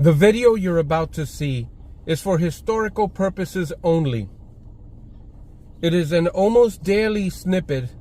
The video you're about to see is for historical purposes only. It is an almost daily snippet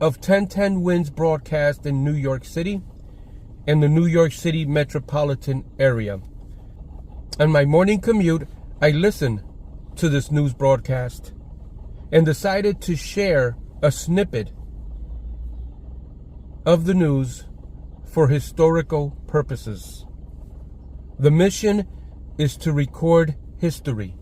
of 1010 Wins broadcast in New York City and the New York City metropolitan area. On my morning commute, I listened to this news broadcast and decided to share a snippet of the news for historical purposes. The mission is to record history.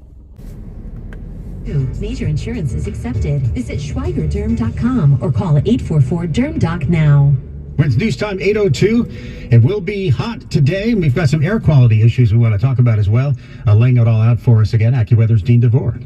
Major insurance is accepted. Visit SchweigerDerm.com or call 844-DERM-DOC now. It's news time 8:02. It will be hot today, and we've got some air quality issues we want to talk about as well. Laying it all out for us again, AccuWeather's Dean DeVore.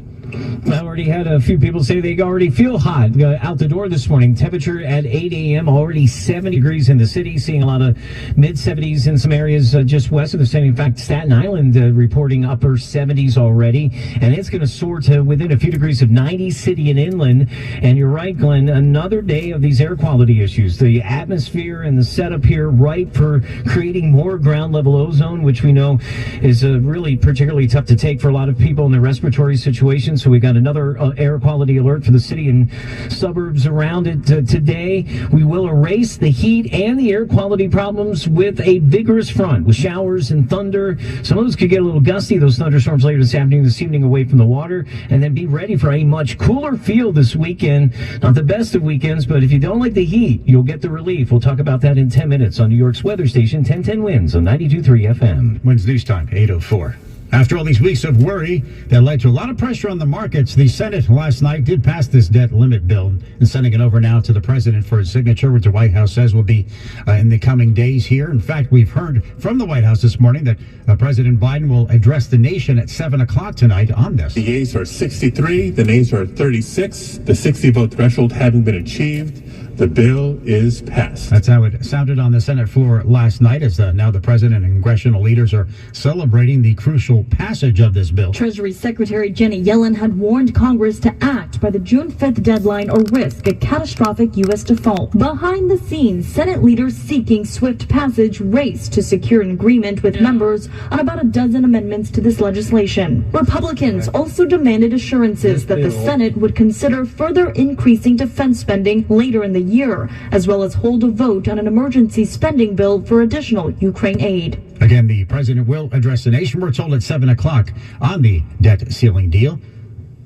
I already had a few people say they already feel hot out the door this morning. Temperature at 8 a.m. already 70 degrees in the city. Seeing a lot of mid-70s in some areas just west of the city. In fact, Staten Island reporting upper 70s already. And it's going to soar to within a few degrees of 90 city and inland. And you're right, Glenn, another day of these air quality issues. The atmosphere and the setup here ripe for creating more ground-level ozone, which we know is really particularly tough to take for a lot of people in their respiratory situations. So we got another air quality alert for the city and suburbs around it today. We will erase the heat and the air quality problems with a vigorous front with showers and thunder. Some of those could get a little gusty, those thunderstorms later this evening away from the water, and then be ready for a much cooler feel this weekend. Not the best of weekends, but if you don't like the heat, you'll get the relief. We'll talk about that in 10 minutes on New York's weather station, 1010 Wins on 92.3 FM. Wins news time, 8:04. After all these weeks of worry that led to a lot of pressure on the markets, the Senate last night did pass this debt limit bill and sending it over now to the president for his signature, which the White House says will be in the coming days here. In fact, we've heard from the White House this morning that President Biden will address the nation at 7 o'clock tonight on this. The yeas are 63, the nays are 36, the 60-vote threshold having been achieved. The bill is passed. That's how it sounded on the Senate floor last night as now the president and congressional leaders are celebrating the crucial passage of this bill. Treasury Secretary Janet Yellen had warned Congress to act by the June 5th deadline or risk a catastrophic U.S. default. Behind the scenes, Senate leaders seeking swift passage raced to secure an agreement with members on about a dozen amendments to this legislation. Republicans also demanded assurances that the Senate would consider further increasing defense spending later in the year, as well as hold a vote on an emergency spending bill for additional Ukraine aid. Again, the president will address the nation, we're told, at 7 o'clock on the debt ceiling deal,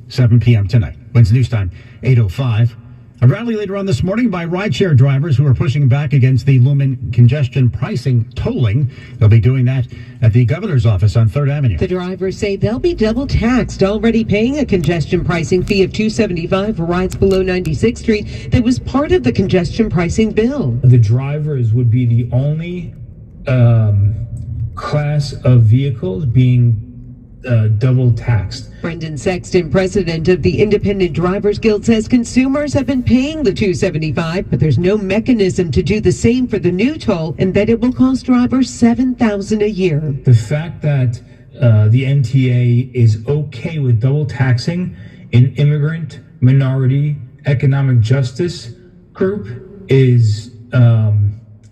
7 p.m. tonight. When's news time? 8:05. A rally later on this morning by rideshare drivers who are pushing back against the looming congestion pricing tolling. They'll be doing that at the governor's office on 3rd Avenue. The drivers say they'll be double taxed, already paying a congestion pricing fee of $2.75 for rides below 96th Street that was part of the congestion pricing bill. The drivers would be the only class of vehicles being double taxed. Brendan Sexton, president of the Independent Drivers Guild, says consumers have been paying the $2.75, but there's no mechanism to do the same for the new toll, and that it will cost drivers $7,000 a year. The fact that the NTA is okay with double taxing an immigrant, minority, economic justice group is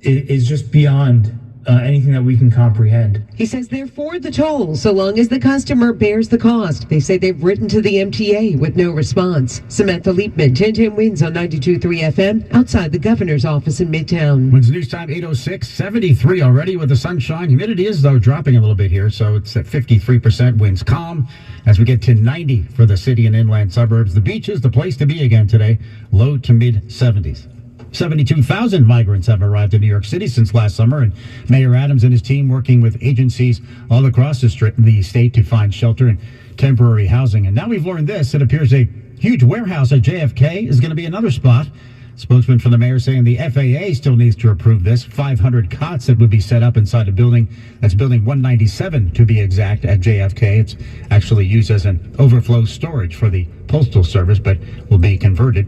just beyond anything that we can comprehend. He says they're for the toll so long as the customer bears the cost. They say they've written to the MTA with no response. Samantha Liebman, 1010 Wins on 92.3 FM outside the governor's office in Midtown. When's news time? 8:06, 73 already with the sunshine. Humidity is, though, dropping a little bit here, so it's at 53%. Winds calm as we get to 90 for the city and inland suburbs. The beach is the place to be again today, low to mid 70s. 72,000 migrants have arrived in New York City since last summer, and Mayor Adams and his team working with agencies all across the state to find shelter and temporary housing. And now we've learned this. It appears a huge warehouse at JFK is going to be another spot. Spokesman for the mayor saying the FAA still needs to approve this. 500 cots that would be set up inside a building. That's building 197 to be exact at JFK. It's actually used as an overflow storage for the Postal Service, but will be converted.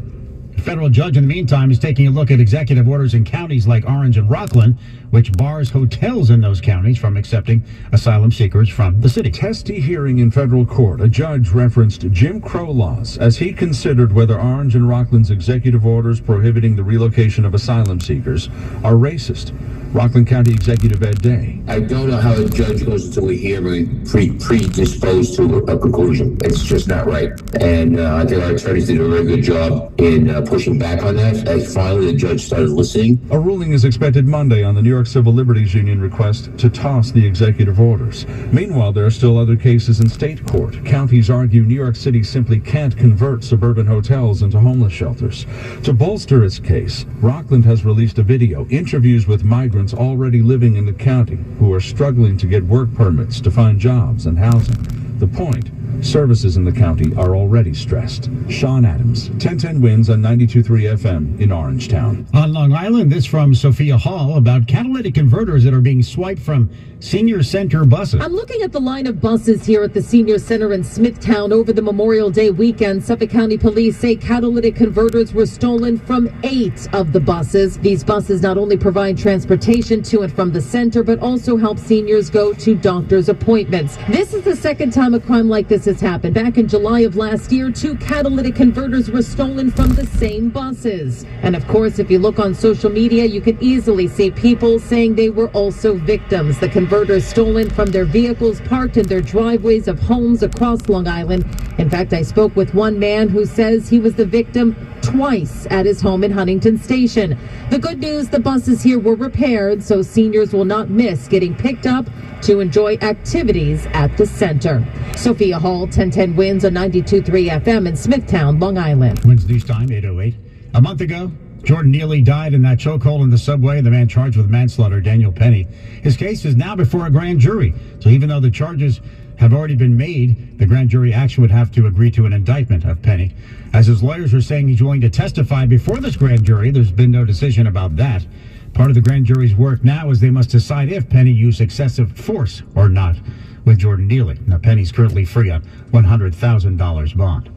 A federal judge, in the meantime, is taking a look at executive orders in counties like Orange and Rockland, which bars hotels in those counties from accepting asylum seekers from the city. Testy hearing in federal court. A judge referenced Jim Crow laws as he considered whether Orange and Rockland's executive orders prohibiting the relocation of asylum seekers are racist. Rockland County Executive Ed Day. I don't know how a judge goes into a hearing predisposed to a conclusion. It's just not right. And I think our attorneys did a very good job in pushing back on that. As finally the judge started listening. A ruling is expected Monday on the New York Civil Liberties Union request to toss the executive orders. Meanwhile, there are still other cases in state court. Counties argue New York City simply can't convert suburban hotels into homeless shelters. To bolster its case, Rockland has released a video, interviews with migrants already living in the county who are struggling to get work permits to find jobs and housing. The point, services in the county are already stressed. Sean Adams, 1010 Wins on 92.3 FM in Orangetown. On Long Island, this from Sophia Hall about catalytic converters that are being swiped from senior center buses. I'm looking at the line of buses here at the senior center in Smithtown over the Memorial Day weekend. Suffolk County police say catalytic converters were stolen from 8 of the buses. These buses not only provide transportation to and from the center, but also help seniors go to doctor's appointments. This is the second time a crime like this has happened. Back in July of last year, 2 catalytic converters were stolen from the same buses. And of course, if you look on social media, you can easily see people saying they were also victims. The converters stolen from their vehicles parked in their driveways of homes across Long Island. In fact, I spoke with one man who says he was the victim twice at his home in Huntington Station. The good news, the buses here were repaired, so seniors will not miss getting picked up to enjoy activities at the center. Sophia Hall, 1010 Wins on 92.3 FM in Smithtown, Long Island. Wins News Time, 8:08. A month ago, Jordan Neely died in that chokehold in the subway. The man charged with manslaughter, Daniel Penny. His case is now before a grand jury. So even though the charges have already been made, the grand jury actually would have to agree to an indictment of Penny. As his lawyers are saying he's willing to testify before this grand jury, there's been no decision about that. Part of the grand jury's work now is they must decide if Penny used excessive force or not with Jordan Neely. Now, Penny's currently free on $100,000 bond.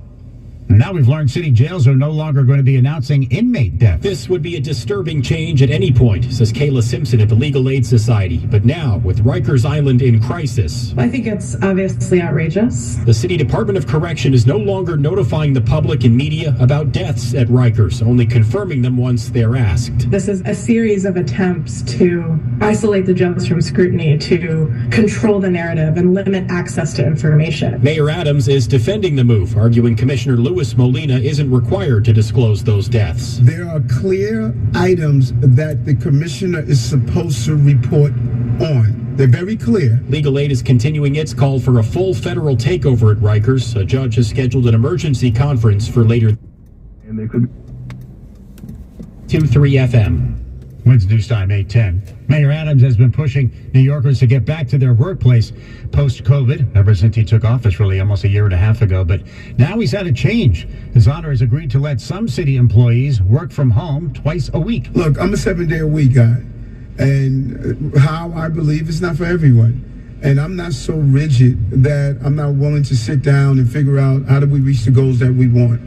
Now we've learned city jails are no longer going to be announcing inmate deaths. This would be a disturbing change at any point, says Kayla Simpson at the Legal Aid Society. But now, with Rikers Island in crisis, I think it's obviously outrageous. The City Department of Correction is no longer notifying the public and media about deaths at Rikers, only confirming them once they're asked. This is a series of attempts to isolate the jails from scrutiny, to control the narrative and limit access to information. Mayor Adams is defending the move, arguing Commissioner Louis Molina isn't required to disclose those deaths. There are clear items that the commissioner is supposed to report on. They're very clear. Legal Aid is continuing its call for a full federal takeover at Rikers. A judge has scheduled an emergency conference for later. And they could 2-3 FM. Wins News Time, 8:10. Mayor Adams has been pushing New Yorkers to get back to their workplace post-COVID, ever since he took office really almost a year and a half ago. But now he's had a change. His honor has agreed to let some city employees work from home twice a week. Look, I'm a 7-day-a-week guy. And how I believe is not for everyone. And I'm not so rigid that I'm not willing to sit down and figure out how do we reach the goals that we want.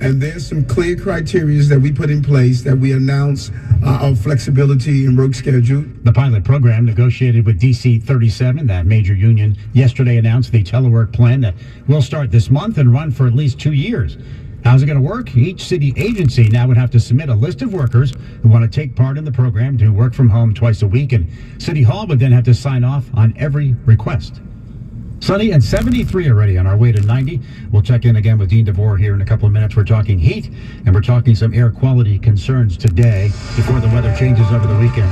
And there's some clear criteria that we put in place that we announce our flexibility in work schedule. The pilot program negotiated with DC 37, that major union, yesterday announced the telework plan that will start this month and run for at least 2 years. How's it going to work? Each city agency now would have to submit a list of workers who want to take part in the program to work from home twice a week, and City Hall would then have to sign off on every request. Sunny and 73 already on our way to 90. We'll check in again with Dean DeVore here in a couple of minutes. We're talking heat, and we're talking some air quality concerns today before the weather changes over the weekend.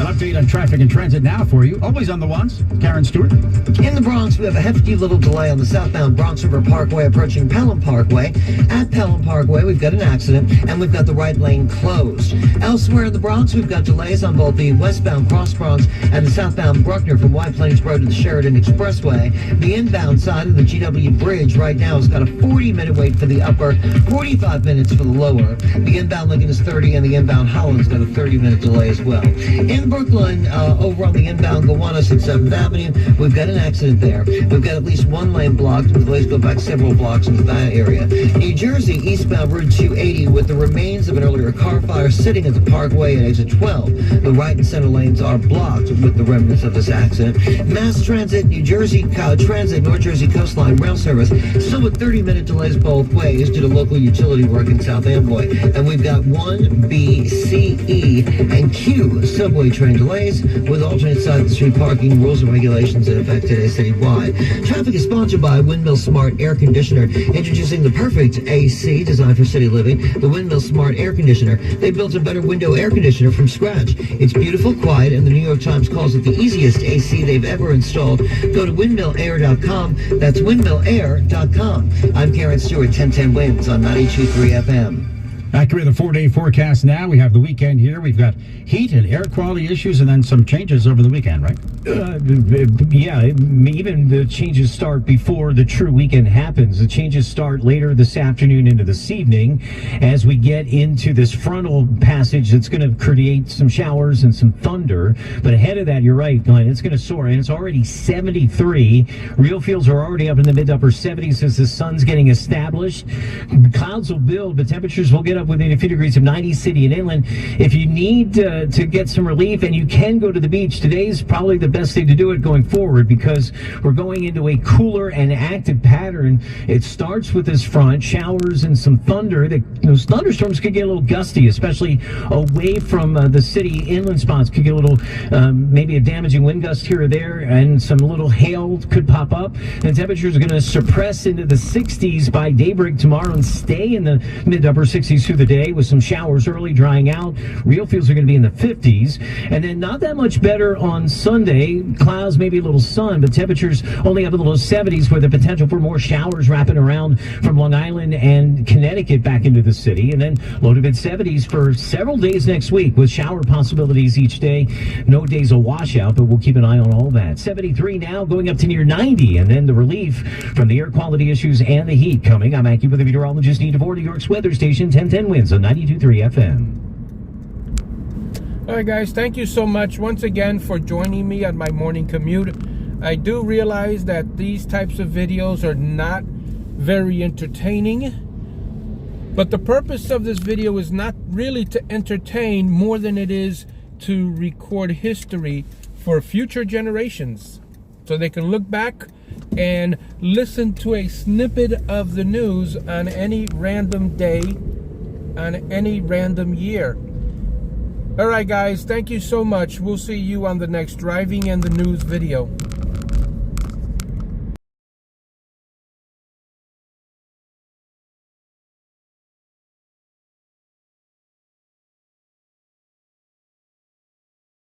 An update on traffic and transit now for you. Always on the ones. Karen Stewart. In the Bronx, we have a hefty little delay on the southbound Bronx River Parkway approaching Pelham Parkway. At Pelham Parkway, we've got an accident, and we've got the right lane closed. Elsewhere in the Bronx, we've got delays on both the westbound Cross Bronx and the southbound Bruckner from White Plains Road to the Sheridan Expressway. The inbound side of the GW Bridge right now has got a 40-minute wait for the upper, 45 minutes for the lower. The inbound Lincoln is 30, and the inbound Holland's got a 30-minute delay as well. In Brooklyn, over on the inbound Gowanus at 7th Avenue, we've got an accident there. We've got at least one lane blocked. The delays go back several blocks into that area. New Jersey, eastbound Route 280, with the remains of an earlier car fire sitting at the Parkway at exit 12. The right and center lanes are blocked with the remnants of this accident. Mass Transit, New Jersey, Transit North Jersey Coastline Rail Service, still with 30-minute delays both ways due to local utility work in South Amboy. And we've got 1B, C, E, and Q subway train delays with alternate side of the street parking rules and regulations in effect today citywide. Traffic is sponsored by Windmill Smart Air Conditioner, introducing the perfect AC designed for city living, the Windmill Smart Air Conditioner. They built a better window air conditioner from scratch. It's beautiful, quiet, and the New York Times calls it the easiest AC they've ever installed. Go to windmillair.com. That's windmillair.com. I'm Karen Stewart, 1010 Winds on 92.3 FM. Accurate the 4-day forecast now. We have the weekend here. We've got heat and air quality issues and then some changes over the weekend, right? Yeah, even the changes start before the true weekend happens. The changes start later this afternoon into this evening as we get into this frontal passage that's going to create some showers and some thunder. But ahead of that, you're right, Glenn, it's going to soar, and it's already 73. Real feels are already up in the mid-upper 70s as the sun's getting established. Clouds will build, but temperatures will get up within a few degrees of 90 city and inland. If you need to get some relief and you can go to the beach, today's probably the best day to do it going forward because we're going into a cooler and active pattern. It starts with this front, showers and some thunder. Those thunderstorms could get a little gusty, especially away from the city. Inland spots could get a little, maybe a damaging wind gust here or there, and some little hail could pop up. And temperatures are going to suppress into the 60s by daybreak tomorrow and stay in the mid-upper 60s through the day with some showers early, drying out. Real feels are going to be in the 50s. And then not that much better on Sunday. Clouds, maybe a little sun, but temperatures only up in the low 70s with the potential for more showers wrapping around from Long Island and Connecticut back into the city. And then low to mid 70s for several days next week with shower possibilities each day. No days a washout, but we'll keep an eye on all that. 73 now, going up to near 90. And then the relief from the air quality issues and the heat coming. I'm AccuWeather meteorologist Nita Vore, New York's weather station, 1010 Winds on 92.3 FM. All right, guys, thank you so much once again for joining me on my morning commute. I do realize that these types of videos are not very entertaining, but the purpose of this video is not really to entertain more than it is to record history for future generations so they can look back and listen to a snippet of the news on any random day, on any random year. All right, guys, thank you so much. We'll see you on the next Driving and the News video.